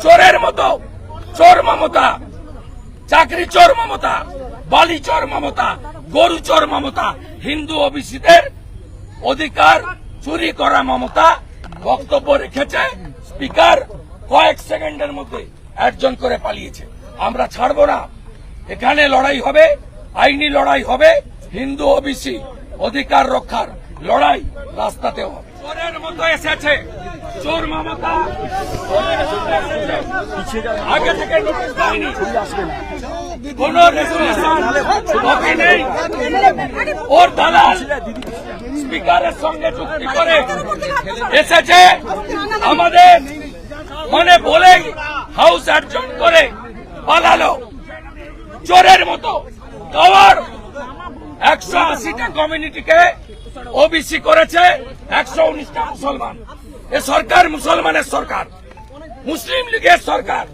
চোরের মতো চোর মমতা, চাকরি চোর মমতা, বালি চোর মমতা, গরু চোর মমতা, হিন্দু ওবিসিদের অধিকার চুরি করা মমতা বক্তব্য রেখেছে। স্পিকার কয়েক সেকেন্ডের মধ্যে অ্যাডজন করে পালিয়েছে। আমরা ছাড়বো না, এখানে লড়াই হবে, আইনি লড়াই হবে, হিন্দু ওবিসি অধিকার রক্ষার লড়াই রাস্তাতেও হবে। চোরের মতো এসেছে চোর মমতা, আগে থেকে নোটিশ দেয়নি, কোন রেজুলেশন কপি নেই, ওর দালাল স্পিকারের সঙ্গে চুক্তি করে এসেছে, আমাদের মানে বলেই হাউস অ্যাডজন করে পালালো। চোরের মতো কভার 180টা কমিউনিটিকে ওবিসি করেছে, 119টা মুসলমান। এ সরকার মুসলমানের সরকার, মুসলিম লীগের সরকার।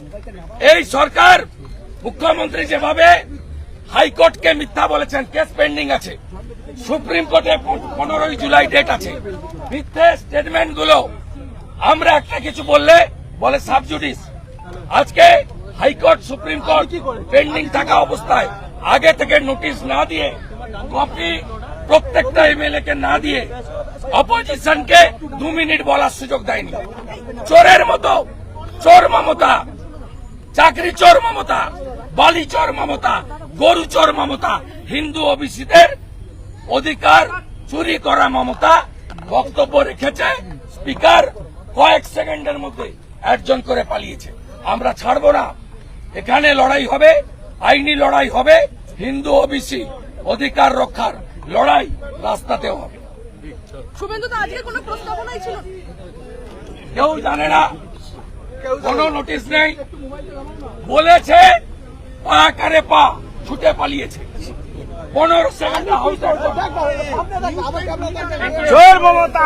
এই সরকার মুখ্যমন্ত্রী যেভাবে হাইকোর্টকে মিথ্যা বলেছেন, কেস পেন্ডিং আছে, সুপ্রিম কোর্টে 15 জুলাই ডেট আছে, মিথ্যে স্টেটমেন্ট গুলো আমরা একটা কিছু বললে বলে সাবজুডিস। আজকে হাইকোর্ট সুপ্রিম কোর্ট পেন্ডিং থাকা অবস্থায় আগে থেকে নোটিশ না দিয়ে, কপি প্রত্যেকটা এমএলএ কে না দিয়ে, অপোজিশনকে 2 মিনিট বলার সুযোগ দেয়নি। চোরের মতো চোর মমতা, চাকরি চোর মমতা, বালি চোর মমতা, গরু চোর মমতা, হিন্দু ওবিসিদের অধিকার চুরি করা মমতা বক্তব্য রেখেছে। স্পিকার কয়েক সেকেন্ডের মধ্যে অ্যাডজন করে পালিয়েছে। আমরা ছাড়বো না, এখানে লড়াই হবে, আইনি লড়াই হবে, হিন্দু ওবিসি অধিকার রক্ষার লড়াই রাস্তাতেও হবে। শুভেন্দু তো আজকে কোনো প্রস্তাবনাই ছিল, কেউ জানে না, কোন নোটিশ নেই, বলেছে পা করে পা ছুটে পালিয়েছে। 15 সেকেন্ড হাউস চোর মমতা।